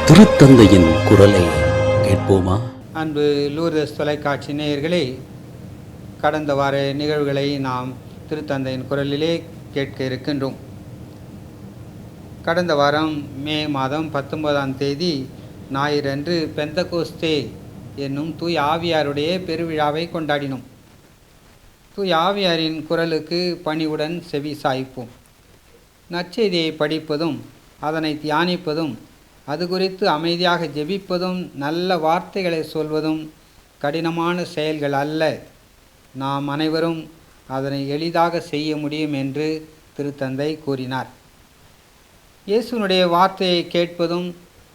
திருத்தந்தையின் குரலை கேட்போமா? அன்பு லூர்தஸ் தொலைக்காட்சி நேயர்களே, கடந்த வார நிகழ்வுகளை நாம் திருத்தந்தையின் குரலிலே கேட்க இருக்கின்றோம். கடந்த வாரம் மே மாதம் 19ஆம் தேதி ஞாயிறன்று பெந்தகோஸ்தே என்னும் தூய் ஆவியாருடைய பெருவிழாவை கொண்டாடினோம். தூய் ஆவியாரின் குரலுக்கு பணிவுடன் செவி சாய்ப்போம். நற்செய்தியை படிப்பதும் அதனை தியானிப்பதும் அது குறித்து அமைதியாக ஜெபிப்பதும் நல்ல வார்த்தைகளை சொல்வதும் கடினமான செயல்கள் அல்ல. நாம் அனைவரும் அதனை எளிதாக செய்ய முடியும் என்று திருத்தந்தை கூறினார். இயேசுனுடைய வார்த்தையை கேட்பதும்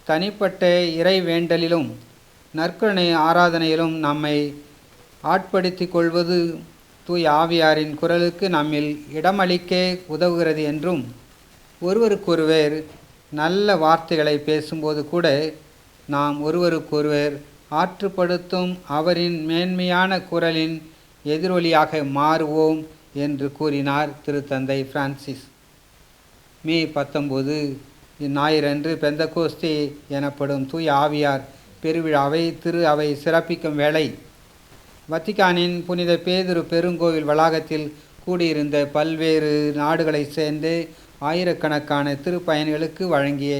தனிப்பட்ட இறை வேண்டலிலும் நற்கருணை ஆராதனையிலும் நம்மை ஆட்படுத்தி கொள்வது தூய் ஆவியாரின் குரலுக்கு நம்மில் இடமளிக்க உதவுகிறது என்றும், ஒருவருக்கொருவர் நல்ல வார்த்தைகளை பேசும்போது கூட நாம் ஒருவருக்கொருவர் ஆற்றுப்படுத்தும் அவரின் மேன்மையான குரலின் எதிரொலியாக மாறுவோம் என்று கூறினார் திருத்தந்தை பிரான்சிஸ். மே 19 இந்நாயிறன்று பெந்தகோஸ்தே எனப்படும் தூய் ஆவியார் பெருவிழாவை திரு அவை சிறப்பிக்கும் வேளை வத்திக்கானின் புனித பேதுரு பெருங்கோவில் வளாகத்தில் கூடியிருந்த பல்வேறு நாடுகளைச் சேர்ந்து ஆயிரக்கணக்கான திருப்பயணிகளுக்கு வழங்கிய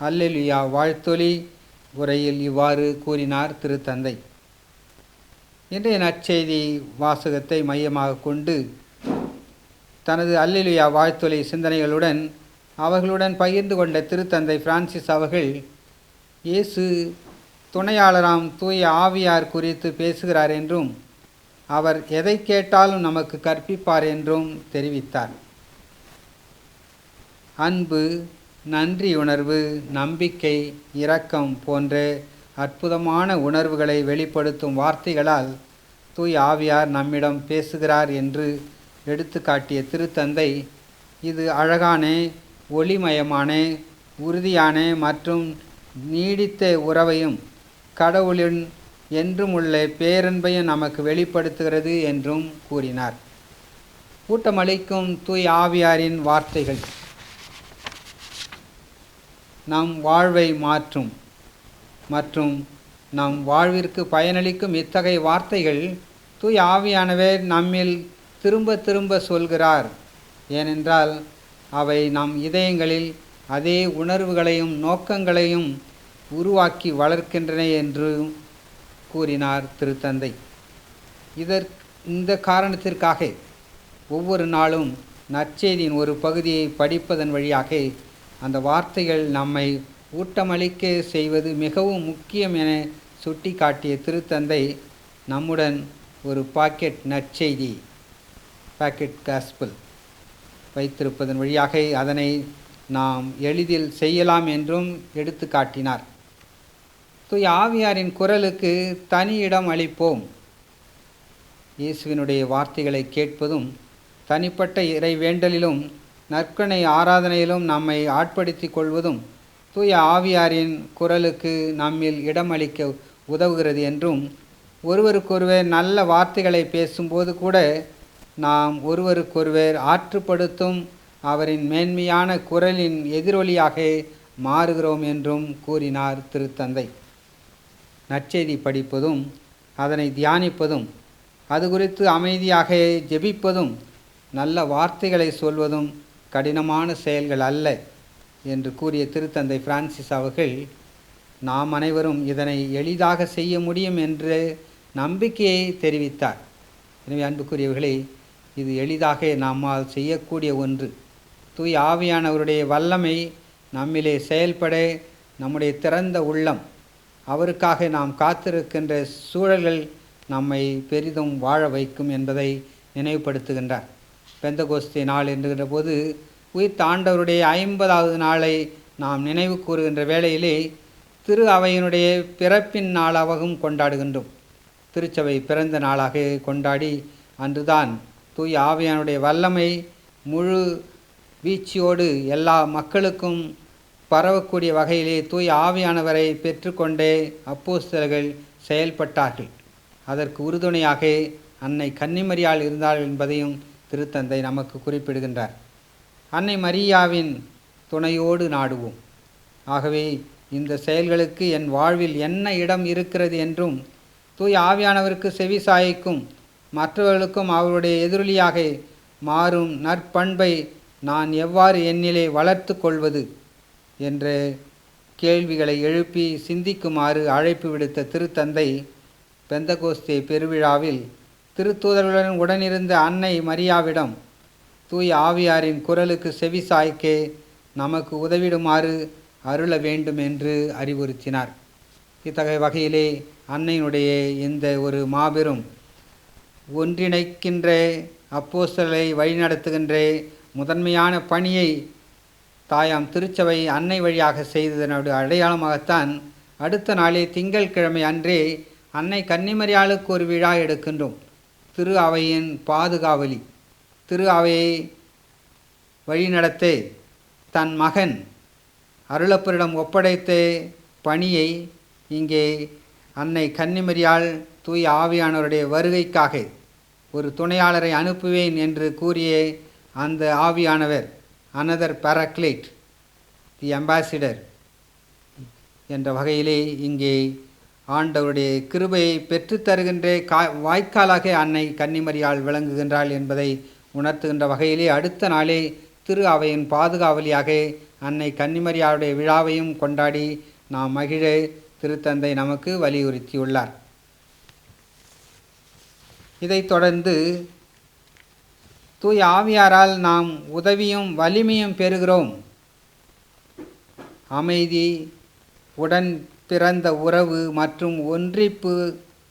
அல்லேலூயா வாழ்த்தொலி உரையில் இவ்வாறு கூறினார் திருத்தந்தை. இன்றைய நற்செய்தி வாசகத்தை மையமாக கொண்டு தனது அல்லேலூயா வாழ்த்தொலி சிந்தனைகளுடன் அவர்களுடன் பகிர்ந்து கொண்ட திருத்தந்தை பிரான்சிஸ் அவர்கள் இயேசு துணையாளராம் தூய ஆவியார் குறித்து பேசுகிறார் என்றும், அவர் எதை கேட்டாலும் நமக்கு கற்பிப்பார் என்றும் தெரிவித்தார். அன்பு, நன்றியுணர்வு, நம்பிக்கை, இரக்கம் போன்ற அற்புதமான உணர்வுகளை வெளிப்படுத்தும் வார்த்தைகளால் தூய் ஆவியார் நம்மிடம் பேசுகிறார் என்று எடுத்து காட்டிய திருத்தந்தை, இது அழகான, ஒளிமயமான, உறுதியான மற்றும் நீடித்த உறவையும் கடவுளின் என்றும் உள்ள பேரன்பையும் நமக்கு வெளிப்படுத்துகிறது என்றும் கூறினார். ஊட்டமளிக்கும் தூய் ஆவியாரின் வார்த்தைகள் நம் வாழ்வை மாற்றும் மற்றும் நம் வாழ்விற்கு பயனளிக்கும் இத்தகைய வார்த்தைகள் தூய் ஆவியானவர் நம்மில் திரும்ப திரும்ப சொல்கிறார். ஏனென்றால் அவை நம் இதயங்களில் அதே உணர்வுகளையும் நோக்கங்களையும் உருவாக்கி வளர்க்கின்றன என்று கூறினார் திருத்தந்தை. இந்த காரணத்திற்காக ஒவ்வொரு நாளும் நற்செய்தியின் ஒரு பகுதியை படிப்பதன் வழியாக அந்த வார்த்தைகள் நம்மை ஊட்டமளிக்க செய்வது மிகவும் முக்கியம் என சுட்டி காட்டிய திருத்தந்தை, நம்முடன் ஒரு பாக்கெட் நற்செய்தி காஸ்பல் வைத்திருப்பதன் வழியாக அதனை நாம் எளிதில் செய்யலாம் என்றும் எடுத்து காட்டினார். தூய் ஆவியாரின் குரலுக்கு தனி இடம் அளிப்போம். இயேசுவினுடைய வார்த்தைகளை கேட்பதும் தனிப்பட்ட இறை வேண்டலிலும் நற்கருணை ஆராதனையிலும் நம்மை ஆட்படுத்தி கொள்வதும் தூய ஆவியாரின் குரலுக்கு நம்மில் இடமளிக்க உதவுகிறது என்றும், ஒருவருக்கொருவர் நல்ல வார்த்தைகளை பேசும்போது கூட நாம் ஒருவருக்கொருவர் ஆற்றுப்படுத்தும் அவரின் மேன்மையான குரலின் எதிரொலியாக மாறுகிறோம் என்றும் கூறினார் திருத்தந்தை. நற்செய்தி படிப்பதும் அதனை தியானிப்பதும் அது குறித்து அமைதியாக ஜெபிப்பதும் நல்ல வார்த்தைகளை சொல்வதும் கடினமான செயல்கள் அல்ல என்று கூறிய திருத்தந்தை பிரான்சிஸ் அவர்கள், நாம் அனைவரும் இதனை எளிதாக செய்ய முடியும் என்ற நம்பிக்கையை தெரிவித்தார். எனவே அன்புக்குரியவர்களே, இது எளிதாக நம்மால் செய்யக்கூடிய ஒன்று. தூய் ஆவியானவருடைய வல்லமை நம்மிலே செயல்பட நம்முடைய திறந்த உள்ளம், அவருக்காக நாம் காத்திருக்கின்ற சூழல்கள் நம்மை பெரிதும் வாழ வைக்கும் என்பதை நினைவுபடுத்துகின்றார். பெந்தகோஸ்தே நாள் என்கின்ற போது உயிர்த்த ஆண்டவருடைய 50வது நாளை நாம் நினைவு கூறுகின்ற வேளையிலே திரு அவையினுடைய பிறப்பின் நாளாகவும் கொண்டாடுகின்றோம். திருச்சபை பிறந்த நாளாக கொண்டாடி அன்றுதான் தூய் ஆவியானுடைய வல்லமை முழு வீழ்ச்சியோடு எல்லா மக்களுக்கும் பரவக்கூடிய வகையிலே தூய் ஆவியானவரை பெற்றுக்கொண்டே அப்போஸ்தலர்கள் செயல்பட்டார்கள். அதற்கு உறுதுணையாக அன்னை கன்னிமரியாள் இருந்தாள் என்பதையும் திருத்தந்தை நமக்கு குறிப்பிடுகின்றார். அன்னை மரியாவின் துணையோடு நாடுவோம். ஆகவே இந்த செயல்களுக்கு என் வாழ்வில் என்ன இடம் இருக்கிறது என்றும் தூய ஆவியானவருக்கு செவிசாய்க்கும் மற்றவர்களுக்கும் அவருடைய எதிரொலியாக மாறும் நற்பண்பை நான் எவ்வாறு என்னிலே வளர்த்து கொள்வது என்ற கேள்விகளை எழுப்பி சிந்திக்குமாறு அழைப்பு விடுத்த திருத்தந்தை பெந்தகோஸ்தே பெருவிழாவில் திருத்தூதர்களுடன் உடனிருந்த அன்னை மரியாவிடம் தூய ஆவியாரின் குரலுக்கு செவிசாய்க்க நமக்கு உதவிடுமாறு அருள வேண்டும் என்று அறிவுறுத்தினார். இத்தகைய வகையிலே அன்னையினுடைய இந்த ஒரு மாபெரும் ஒன்றிணைக்கின்ற அப்போஸ்தலரை வழிநடத்துகின்ற முதன்மையான பணியை தாயாம் திருச்சபை அன்னை வழியாக செய்ததனோடு அடையாளமாகத்தான் அடுத்த நாளே திங்கட்கிழமை அன்றே அன்னை கன்னிமரியாளுக்கு ஒரு விழா எடுக்கின்றோம். திரு அவையின் பாதுகாவலி, திரு அவையை வழிநடத்த தன் மகன் அருளப்பரிடம் ஒப்படைத்த பணியை இங்கே அன்னை கன்னிமரியாள் தூய ஆவியானவருடைய வருகைக்காக ஒரு துணையாளரை அனுப்புவேன் என்று கூறிய அந்த ஆவியானவர், அனதர் பாராக்லேட், தி அம்பாசிடர் என்ற வகையிலே இங்கே ஆண்டவருடைய கிருபையை பெற்றுத்தருகின்ற வாய்க்காலாக அன்னை கன்னிமரியாள் விளங்குகின்றாள் என்பதை உணர்த்துகின்ற வகையிலே அடுத்த நாளே திரு அவையின் பாதுகாவலியாக அன்னை கன்னிமரியாளுடைய விழாவையும் கொண்டாடி நாம் மகிழ திருத்தந்தை நமக்கு வலியுறுத்தியுள்ளார். இதைத் தொடர்ந்து தூய ஆவியாரால் நாம் உதவியும் வலிமையும் பெறுகிறோம். அமைதி, உடன் பிறந்த உறவு மற்றும் ஒன்றிப்பு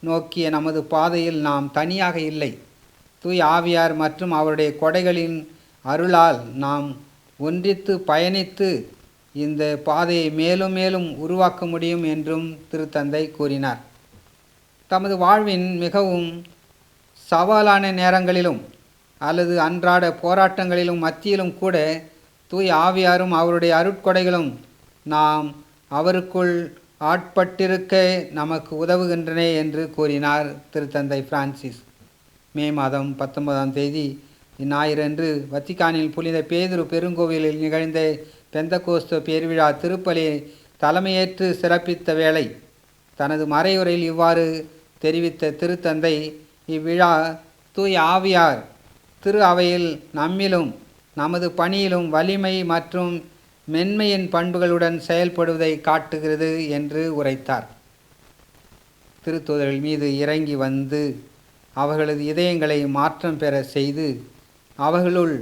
நோக்கிய நமது பாதையில் நாம் தனியாக இல்லை. தூய ஆவியார் மற்றும் அவருடைய கொடைகளின் அருளால் நாம் ஒன்றித்து பயணித்து இந்த பாதையை மேலும் மேலும் உருவாக்க முடியும் என்றும் திருத்தந்தை கூறினார். தமது வாழ்வின் மிகவும் சவாலான நேரங்களிலும் அல்லது அன்றாட போராட்டங்களிலும் மத்தியிலும் கூட தூய ஆவியாரும் அவருடைய அருட்கொடைகளும் நாம் அவருக்குள் ஆட்பட்டிருக்க நமக்கு உதவுகின்றன என்று கூறினார் திருத்தந்தை பிரான்சிஸ். மே மாதம் 19ஆம் தேதி இந்நாயிறன்று வத்திக்கானில் புனித பேதுரு பெருங்கோவிலில் நிகழ்ந்த பெந்தகோஸ்து பெருவிழா திருப்பலியை தலைமையேற்று சிறப்பித்த வேளை தனது மறையுரையில் இவ்வாறு தெரிவித்த திருத்தந்தை, இவ்விழா தூய ஆவியார் திரு அவையில் நம்மிலும் நமது பணியிலும் வலிமை மற்றும் மென்மையின் பண்புகளுடன் செயல்படுவதை காட்டுகிறது என்று உரைத்தார். திருத்தூதர்கள் மீது இறங்கி வந்து அவர்களது இதயங்களை மாற்றம் பெற செய்து அவர்களுள்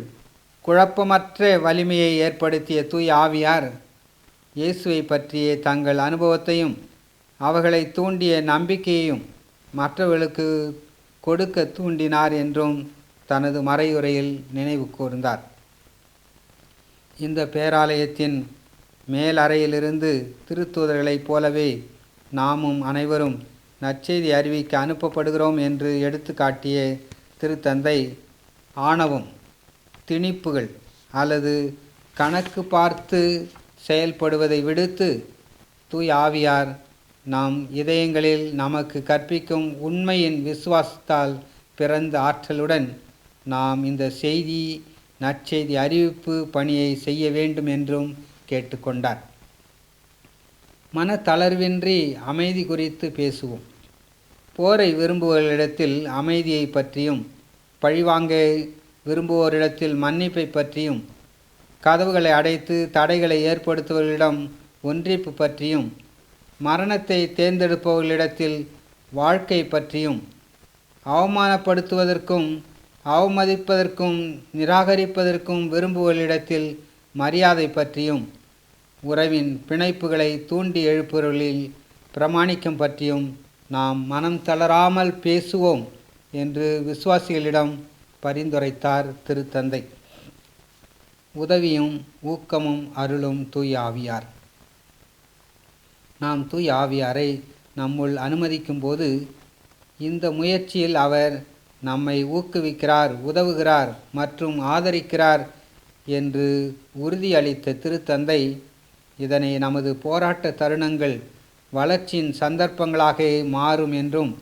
குழப்பமற்ற வலிமையை ஏற்படுத்திய தூய ஆவியார் இயேசுவை பற்றிய தங்கள் அனுபவத்தையும் அவர்களை தூண்டிய நம்பிக்கையையும் மற்றவர்களுக்கு கொடுக்க தூண்டினார் என்றும் தனது மறையுரையில் நினைவு கூர்ந்தார். இந்த பேராலயத்தின் மேலறையிலிருந்து திருத்தூதர்களைப் போலவே நாமும் அனைவரும் நற்செய்தி அறிவிக்க அனுப்பப்படுகிறோம் என்று எடுத்து காட்டிய திருத்தந்தை, ஆணவம், திணிப்புகள் அல்லது கணக்கு பார்த்து செயல்படுவதை விடுத்து தூய ஆவியார் நாம் இதயங்களில் நமக்கு கற்பிக்கும் உண்மையின் விசுவாசத்தால் பிறந்த ஆற்றலுடன் நாம் இந்த நற்செய்தி அறிவிப்பு பணியை செய்ய வேண்டும் என்றும் கேட்டுக்கொண்டார். மனத்தளர்வின்றி அமைதி குறித்து பேசுவோம். போரை விரும்புவோரிடத்தில் அமைதியை பற்றியும், பழிவாங்க விரும்புவோரிடத்தில் மன்னிப்பை பற்றியும், கதவுகளை அடைத்து தடைகளை ஏற்படுத்துபவர்களிடம் ஒன்றிப்பு பற்றியும், மரணத்தை தேர்ந்தெடுப்பவர்களிடத்தில் வாழ்க்கை பற்றியும், அவமானப்படுத்துவதற்கும் அவமதிப்பதற்கும் நிராகரிப்பதற்கும் விரும்புவோரிடத்தில் மரியாதை பற்றியும், உறவின் பிணைப்புகளை தூண்டி எழுப்புவர்களில் பிரமாணிக்கம் பற்றியும் நாம் மனம் தளராமல் பேசுவோம் என்று விசுவாசிகளிடம் பரிந்துரைத்தார் திருத்தந்தை. உதவியும் ஊக்கமும் அருளும் தூய ஆவியார். நாம் தூய ஆவியாரை நம்முள் அனுமதிக்கும் போது இந்த முயற்சியில் அவர் நம்மை ஊக்குவிக்கிறார், உதவுகிறார் மற்றும் ஆதரிக்கிறார் என்று உறுதியளித்த திருத்தந்தை இதனை நமது போராட்ட தருணங்கள் வளர்ச்சியின் சந்தர்ப்பங்களாக மாறும் என்றும்,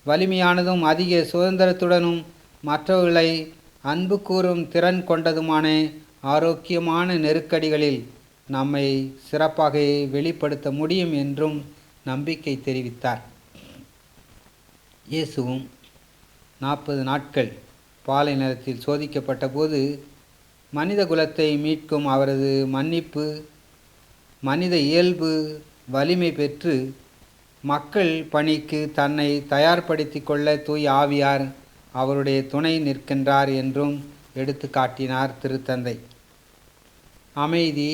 வலிமையானதும் அதிக சுதந்திரத்துடனும் மற்றவர்களை அன்பு கூறும் திறன் கொண்டதுமான ஆரோக்கியமான நெருக்கடிகளில் நம்மை சிறப்பாக வெளிப்படுத்த முடியும் என்றும் நம்பிக்கை தெரிவித்தார். இயேசுவும் 40 நாட்கள் பாலை நிலத்தில் சோதிக்கப்பட்ட போது மனித குலத்தை மீட்கும் அவரது மன்னிப்பு மனித இயல்பு வலிமை பெற்று மக்கள் பணிக்கு தன்னை தயார்படுத்தி கொள்ள தூய் ஆவியார் அவருடைய துணை நிற்கின்றார் என்றும் எடுத்து காட்டினார் திருத்தந்தை. அமைதி,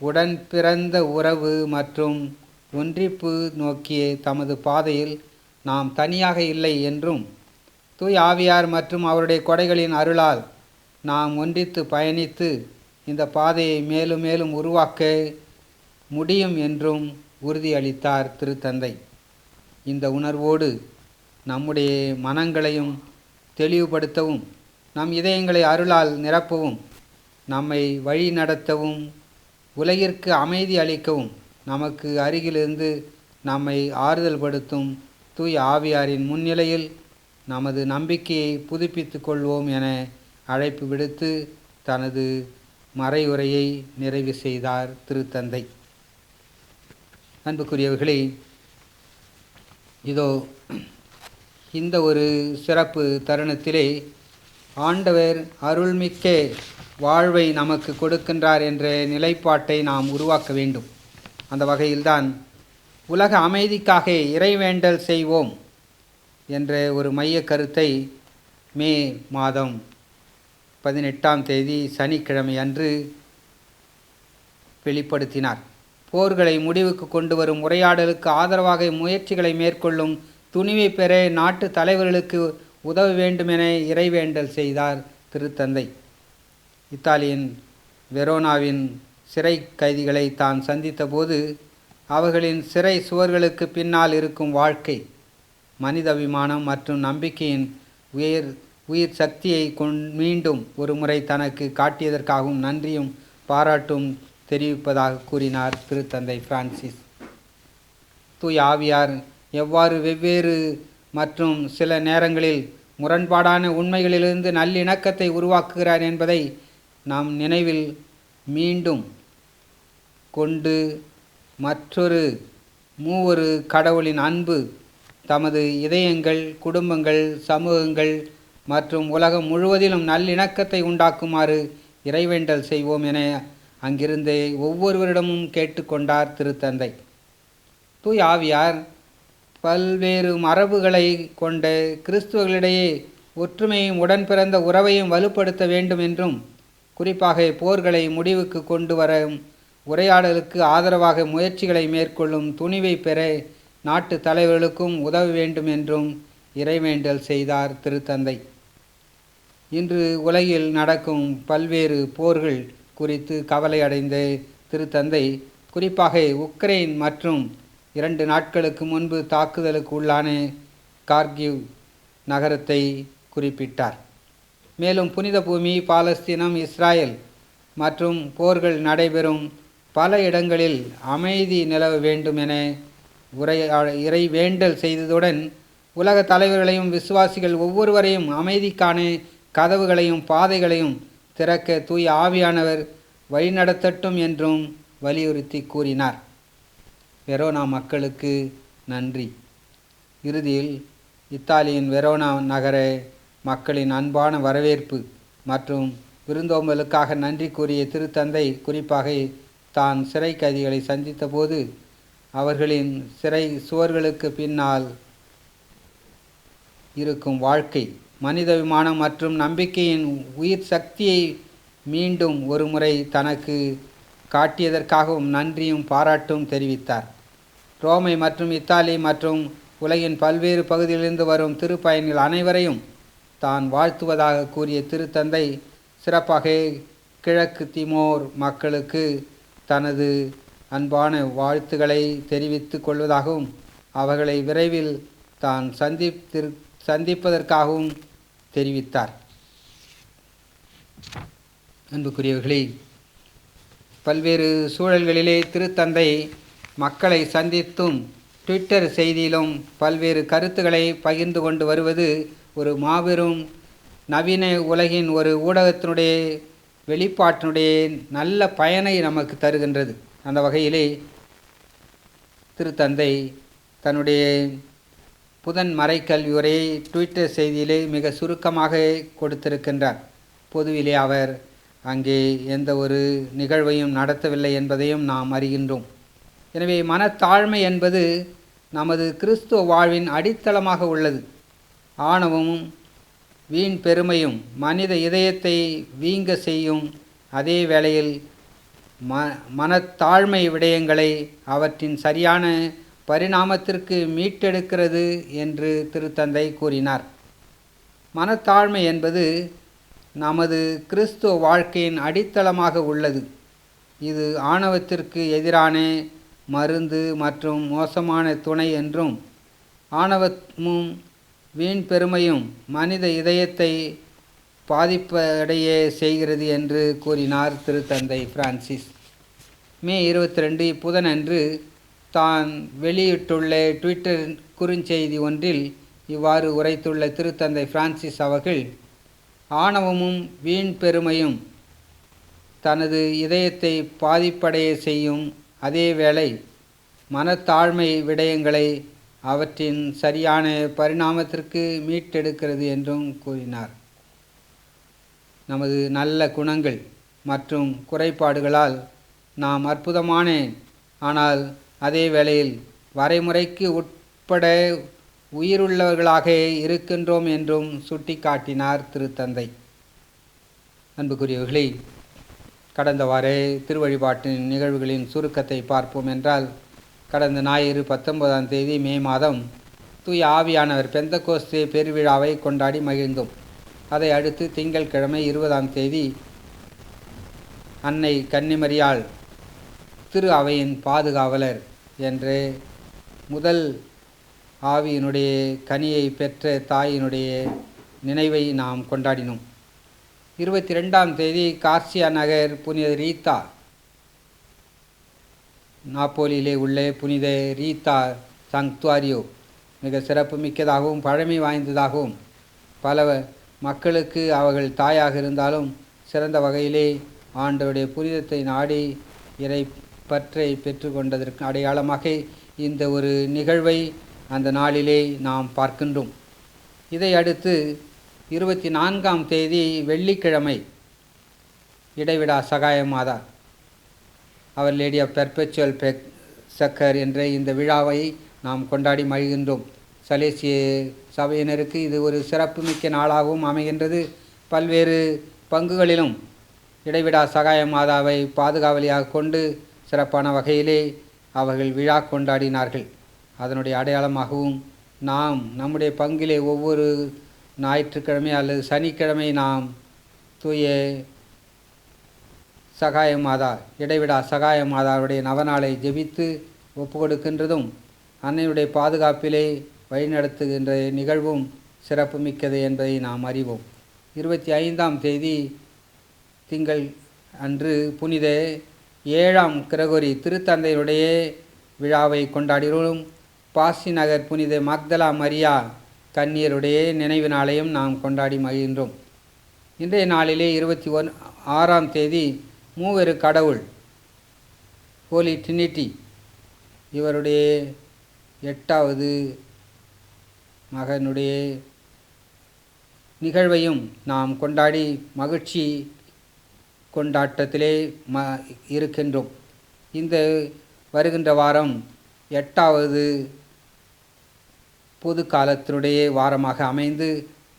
உடன் பிறந்த உறவு மற்றும் ஒன்றிப்பு நோக்கிய தமது பாதையில் நாம் தனியாக இல்லை என்றும் தூய் ஆவியார் மற்றும் அவருடைய கொடைகளின் அருளால் நாம் ஒன்றித்து பயணித்து இந்த பாதையை மேலும் மேலும் உருவாக்க முடியும் என்றும் உறுதியளித்தார் திருத்தந்தை. இந்த உணர்வோடு நம்முடைய மனங்களையும் தெளிவுபடுத்தவும் நம் இதயங்களை அருளால் நிரப்பவும் நம்மை வழி நடத்தவும் உலகிற்கு அமைதி அளிக்கவும் நமக்கு அருகிலிருந்து நம்மை ஆறுதல் படுத்தும் தூய் ஆவியாரின் முன்னிலையில் நமது நம்பிக்கையை புதுப்பித்து கொள்வோம் என அழைப்பு விடுத்து தனது மறையுரையை நிறைவு செய்தார் திருத்தந்தை. அன்புக்குரியவர்களே, இதோ இந்த ஒரு சிறப்பு தருணத்திலே ஆண்டவர் அருள்மிக்க வாழ்வை நமக்கு கொடுக்கின்றார் என்ற நிலைப்பாட்டை நாம் உருவாக்க வேண்டும். அந்த வகையில்தான் உலக அமைதிக்காக இறைவேண்டல் செய்வோம் என்ற ஒரு மைய கருத்தை மே மாதம் 18ஆம் தேதி சனிக்கிழமை அன்று வெளிப்படுத்தினார். போர்களை முடிவுக்கு கொண்டு வரும் உரையாடலுக்கு ஆதரவாக முயற்சிகளை மேற்கொள்ளும் துணிவை பெற நாட்டு தலைவர்களுக்கு உதவ வேண்டுமென இறைவேண்டல் செய்தார் திருத்தந்தை. இத்தாலியின் வெரோனாவின் சிறை கைதிகளை தான் சந்தித்த போது அவர்களின் சிறை சுவர்களுக்கு பின்னால் இருக்கும் வாழ்க்கை, மனிதாபிமானம் மற்றும் நம்பிக்கையின் உயிர் சக்தியை மீண்டும் ஒரு முறை தனக்கு காட்டியதற்காகவும் நன்றியும் பாராட்டும் தெரிவிப்பதாக கூறினார் திருத்தந்தை பிரான்சிஸ். தூய் ஆவியார் எவ்வாறு வெவ்வேறு மற்றும் சில நேரங்களில் முரண்பாடான உண்மைகளிலிருந்து நல்லிணக்கத்தை உருவாக்குகிறார் என்பதை நாம் நினைவில் மீண்டும் கொண்டு மற்றொரு மூவொரு கடவுளின் அன்பு தமது இதயங்கள், குடும்பங்கள், சமூகங்கள் மற்றும் உலகம் முழுவதிலும் நல்லிணக்கத்தை உண்டாக்குமாறு இறைவேண்டல் செய்வோம் என அங்கிருந்த ஒவ்வொருவரிடமும் கேட்டுக்கொண்டார் திருத்தந்தை. தூய் ஆவியார் பல்வேறு மரபுகளை கொண்ட கிறிஸ்துவர்களிடையே ஒற்றுமையும் உடன் பிறந்த உறவையும் வலுப்படுத்த வேண்டும் என்றும், குறிப்பாக போர்களை முடிவுக்கு கொண்டு வர உரையாடலுக்கு ஆதரவாக முயற்சிகளை மேற்கொள்ளும் துணிவை பெற நாட்டு தலைவர்களுக்கும் உதவ வேண்டும் என்றும் இறைவேண்டல் செய்தார் திருத்தந்தை. இன்று உலகில் நடக்கும் பல்வேறு போர்கள் குறித்து கவலை அடைந்த திருத்தந்தை குறிப்பாக உக்ரைன் மற்றும் 2 நாட்களுக்கு முன்பு தாக்குதலுக்கு உள்ளான கார்கிவ் நகரத்தை குறிப்பிட்டார். மேலும் புனித பூமி, பாலஸ்தீனம், இஸ்ராயல் மற்றும் போர்கள் நடைபெறும் பல இடங்களில் அமைதி நிலவ வேண்டும் என இறைவேண்டல் செய்ததுடன் உலக தலைவர்களையும் விசுவாசிகள் ஒவ்வொருவரையும் அமைதிக்கான கதவுகளையும் பாதைகளையும் திறக்க தூய் ஆவியானவர் வழிநடத்தட்டும் என்றும் வலியுறுத்தி கூறினார். வெரோனா மக்களுக்கு நன்றி. இறுதியில் இத்தாலியின் வெரோனா நகர மக்களின் அன்பான வரவேற்பு மற்றும் விருந்தோம்பலுக்காக நன்றி கூறிய திருத்தந்தை குறிப்பாக தான் சிறை கைதிகளை சந்தித்த போது அவர்களின் சிறை சுவர்களுக்கு பின்னால் இருக்கும் வாழ்க்கை, மனிதாபிமானம் மற்றும் நம்பிக்கையின் உயிர் சக்தியை மீண்டும் ஒரு முறை தனக்கு காட்டியதற்காகவும் நன்றியும் பாராட்டும் தெரிவித்தார். ரோமை மற்றும் இத்தாலி மற்றும் உலகின் பல்வேறு பகுதியிலிருந்து வரும் திருப்பயணிகள் அனைவரையும் தான் வாழ்த்துவதாக கூறிய திருத்தந்தை சிறப்பாக கிழக்கு திமோர் மக்களுக்கு தனது அன்பான வாழ்த்துக்களை தெரிவித்துக் கொள்வதாகவும் அவர்களை விரைவில் தான் சந்திப்பதற்காகவும் தெரிவித்தார். அன்புக்குரியவர்களே, பல்வேறு சூழல்களிலே திருத்தந்தை மக்களை சந்தித்தும் ட்விட்டர் செய்தியிலும் பல்வேறு கருத்துக்களை பகிர்ந்து கொண்டு வருவது ஒரு மாபெரும் நவீன உலகின் ஒரு ஊடகத்தினுடைய வெளிப்பாட்டினுடைய நல்ல பயனை நமக்கு தருகின்றது. அந்த வகையிலே திருத்தந்தை தன்னுடைய புதன் மறைக்கல்வி உரையை ட்விட்டர் செய்தியிலே மிக சுருக்கமாக கொடுத்திருக்கின்றார். பொதுவிலே அவர் அங்கே எந்த ஒரு நிகழ்வையும் நடத்தவில்லை என்பதையும் நாம் அறிகின்றோம். எனவே மனத்தாழ்மை என்பது நமது கிறிஸ்துவ வாழ்வின் அடித்தளமாக உள்ளது. ஆணவமும் வீண் பெருமையும் மனித இதயத்தை வீங்க செய்யும். அதே வேளையில் மனத்தாழ்மை விடயங்களை அவற்றின் சரியான பரிணாமத்திற்கு மீட்டெடுக்கிறது என்று திருத்தந்தை கூறினார். மனத்தாழ்மை என்பது நமது கிறிஸ்துவ வாழ்க்கையின் அடித்தளமாக உள்ளது. இது ஆணவத்திற்கு எதிரான மருந்து மற்றும் மோசமான துணை என்றும், ஆணவமும் வீண் பெருமையும் மனித இதயத்தை பாதிப்படைய செய்கிறது என்று கூறினார் திருத்தந்தை பிரான்சிஸ். மே 22 புதனன்று தான் வெளியிட்டுள்ள ட்விட்டர் குறுஞ்செய்தி ஒன்றில் இவ்வாறு உரைத்துள்ள திருத்தந்தை பிரான்சிஸ் அவர்கள், ஆணவமும் வீண் பெருமையும் தனது இதயத்தை பாதிப்படைய செய்யும். அதேவேளை மனத்தாழ்மை விடயங்களை அவற்றின் சரியான பரிணாமத்திற்கு மீட்டெடுக்கிறது என்றும் கூறினார். நமது நல்ல குணங்கள் மற்றும் குறைபாடுகளால் நாம் அற்புதமான ஆனால் அதே வேளையில் வரைமுறைக்கு உட்பட உயிருள்ளவர்களாக இருக்கின்றோம் என்றும் சுட்டிக்காட்டினார் திருத்தந்தை. அன்புக்குரியவர்களே, கடந்த வார திருவழிபாட்டின் நிகழ்வுகளின் சுருக்கத்தை பார்ப்போம் என்றால், கடந்த ஞாயிறு 19ஆம் தேதி மே மாதம் தூய ஆவியானவர் பெந்தகோஸ்தே பெருவிழாவை கொண்டாடி மகிழ்ந்தோம். அதை அடுத்து திங்கட்கிழமை 20ஆம் தேதி அன்னை கன்னிமரியாள் திரு அவையின் பாதுகாவலர் என்ற முதல் ஆவியினுடைய கனியை பெற்ற தாயினுடைய நினைவை நாம் கொண்டாடினோம். 22ஆம் தேதி கார்சியா நகர் புனித ரீத்தா, நாப்போலியிலே உள்ள புனித ரீத்தா சாங்க்துவாரியோ மிக சிறப்பு மிக்கதாகவும் பழமை வாய்ந்ததாகவும் பல மக்களுக்கு அவர்கள் தாயாக இருந்தாலும் சிறந்த வகையிலே ஆண்டவருடைய புனிதத்தை நாடி இறை பற்றை பெற்றுக்கொண்டதற்கு அடையாளமாக இந்த ஒரு நிகழ்வை அந்த நாளிலே நாம் பார்க்கின்றோம். இதை அடுத்து 24ஆம் தேதி வெள்ளிக்கிழமை இடைவிடா சகாய மாதா அவர் லேடி ஆஃப் பெர்பெச்சுவல் சக்கர் என்ற இந்த விழாவை நாம் கொண்டாடி மகிழ்கின்றோம். சலேசிய சபையினருக்கு இது ஒரு சிறப்புமிக்க நாளாகவும் அமைகின்றது. பல்வேறு பங்குகளிலும் இடைவிடா சகாய மாதாவை பாதுகாவலியாக கொண்டு சிறப்பான வகையிலே அவர்கள் விழா கொண்டாடினார்கள். அதனுடைய அடையாளமாகவும் நாம் நம்முடைய பங்கிலே ஒவ்வொரு ஞாயிற்றுக்கிழமை அல்லது சனிக்கிழமை நாம் தூய சகாய மாதா, இடைவிடா சகாய மாதாவுடைய நவநாளை ஜெபித்து ஒப்பு கொடுக்கின்றதும் அன்னையுடைய பாதுகாப்பிலே வழிநடத்துகின்ற நிகழ்வும் சிறப்பு மிக்கது என்பதை நாம் அறிவோம். 25ஆம் தேதி திங்கள் அன்று புனித 7ஆம் கிரகோரி திருத்தந்தையுடைய விழாவை கொண்டாடினோம். பாசி நகர் புனித மக்தலா மரியா கன்னியருடைய நினைவு நாளையும் நாம் கொண்டாடி மகிழ்கின்றோம். இன்றைய நாளிலே 26ஆம் தேதி மூவரு கடவுள் ஹோலி ட்ரினிட்டி இவருடைய 8வது மகனுடைய நிகழ்வையும் நாம் கொண்டாடி மகிழ்ச்சி கொண்டாட்டத்திலே இருக்கின்றோம். இந்த வருகின்ற வாரம் 8வது பொது காலத்தினுடைய வாரமாக அமைந்து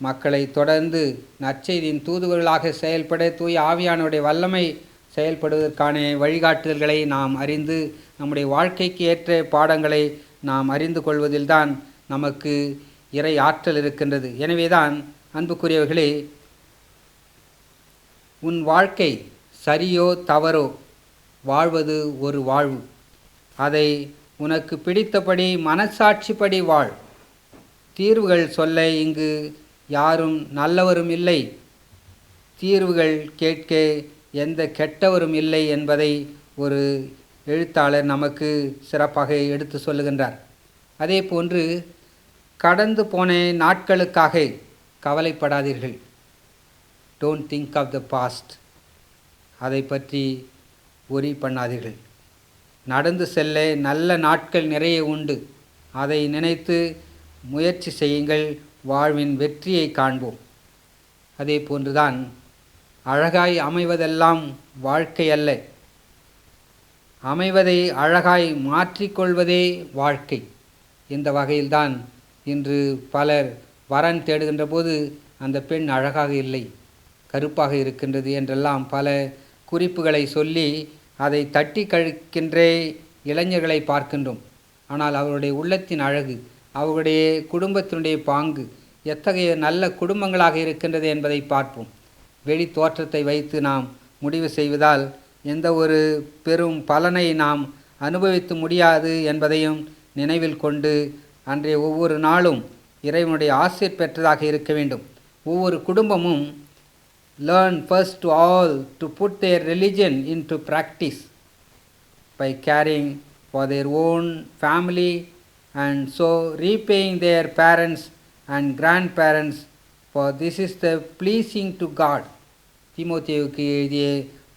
மக்களை தொடர்ந்து நற்செய்தியின் தூதுவர்களாக செயல்பட தூய ஆவியானுடைய வல்லமை செயல்படுவதற்கான வழிகாட்டுதல்களை நாம் அறிந்து நம்முடைய வாழ்க்கைக்கு ஏற்ற பாடங்களை நாம் அறிந்து கொள்வதில்தான் நமக்கு இறை ஆற்றல் இருக்கின்றது. எனவேதான் அன்புக்குரியவர்களே, உன் வாழ்க்கை சரியோ தவறோ வாழ்வது ஒரு வாழ்வு. அதை உனக்கு பிடித்தபடி மனசாட்சிப்படி வாழ். தீர்வுகள் சொல்ல இங்கு யாரும் நல்லவரும் இல்லை, தீர்வுகள் கேட்க எந்த கெட்டவரும் இல்லை என்பதை ஒரு எழுத்தாளர் நமக்கு சிறப்பாக எடுத்து சொல்லுகின்றார். அதே போன்று கடந்து போன நாட்களுக்காக கவலைப்படாதீர்கள். Don't think of the past. அதை பற்றி worry பண்ணாதீர்கள். நடந்து செல்ல நல்ல நாட்கள் நிறைய உண்டு. அதை நினைத்து முயற்சி செய்யுங்கள். வாழ்வின் வெற்றியை காண்போம். அதே போன்றுதான் அழகாய் அமைவதெல்லாம் வாழ்க்கை அல்ல. அமைவதை அழகாய் மாற்றிக்கொள்வதே வாழ்க்கை. இந்த வகையில்தான் இன்று பலர் வரன் தேடுகின்ற போது அந்த பெண் அழகாக இல்லை, கருப்பாக இருக்கின்றது என்றெல்லாம் பல குறிப்புகளை சொல்லி அதை தட்டி கழிக்கின்ற இளைஞர்களை பார்க்கின்றோம். ஆனால் அவருடைய உள்ளத்தின் அழகு, அவருடைய குடும்பத்தினுடைய பாங்கு எத்தகைய நல்ல குடும்பங்களாக இருக்கின்றது என்பதை பார்ப்போம். வெளி தோற்றத்தை வைத்து நாம் முடிவு செய்வதால் எந்த ஒரு பெரும் பலனை நாம் அனுபவித்து முடியாது என்பதையும் நினைவில் கொண்டு அன்றைய ஒவ்வொரு நாளும் இறைவனுடைய ஆசீர் பெற்றதாக இருக்க வேண்டும். ஒவ்வொரு குடும்பமும் learn first to all to put their religion into practice by caring for their own family and so repaying their parents and grandparents, for this is the pleasing to God. தீமோத்தேயுவுக்கு எழுதிய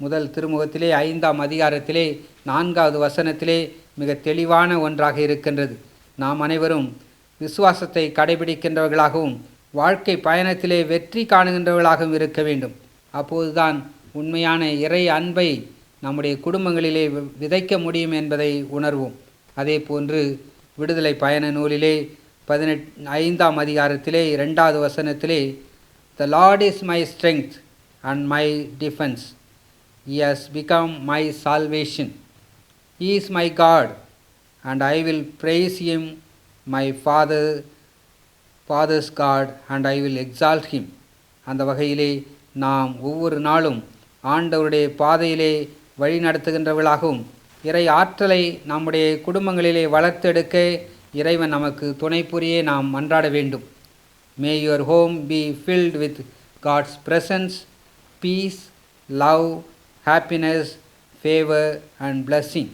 முதல் திருமுகத்திலே 5ஆம் அதிகாரத்திலே 4வது வசனத்திலே மிக தெளிவான ஒன்றாக இருக்கின்றது. நாம் அனைவரும் விசுவாசத்தை கடைபிடிக்கின்றவர்களாகவும் வாழ்க்கை பயணத்திலே வெற்றி காணுகின்றவர்களாகவும் இருக்க வேண்டும். அப்போதுதான் உண்மையான இறை அன்பை நம்முடைய குடும்பங்களிலே விதைக்க முடியும் என்பதை உணர்வோம். அதே போன்று விடுதலை பயண நூலிலே 5ஆம் அதிகாரத்திலே 2வது வசனத்திலே The Lord is my strength and my defense. He has become my salvation. He is my God and I will praise him, my father's God, and I will exalt him. அந்த வகையிலே நாம் ஒவ்வொரு நாளும் ஆண்டவருடைய பாதையிலே வழி நடத்துகின்றவர்களாகவும் இறை ஆற்றலை நம்முடைய குடும்பங்களிலே வளர்த்தெடுக்க இறைவன் நமக்கு துணை புரிய நாம் மன்றாட வேண்டும். May your home be filled with God's presence, peace, love, happiness, favor and blessing.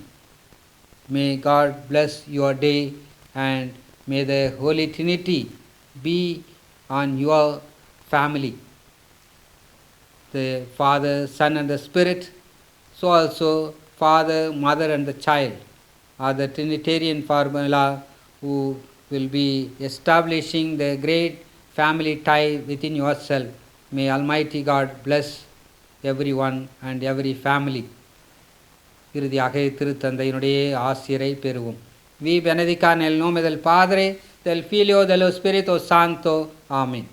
May God bless your day and may the Holy Trinity be on your family. The Father, Son and the Spirit, so also Father, Mother and the child are the Trinitarian formula who will be establishing the great family tie within yourself. May Almighty God bless everyone and every family. இறுதியாக திருத்தந்தையினுடைய ஆசிரை பெறுவோம். Vi benedica nel nome del Padre, del Figlio e dello Spirito Santo. Amen.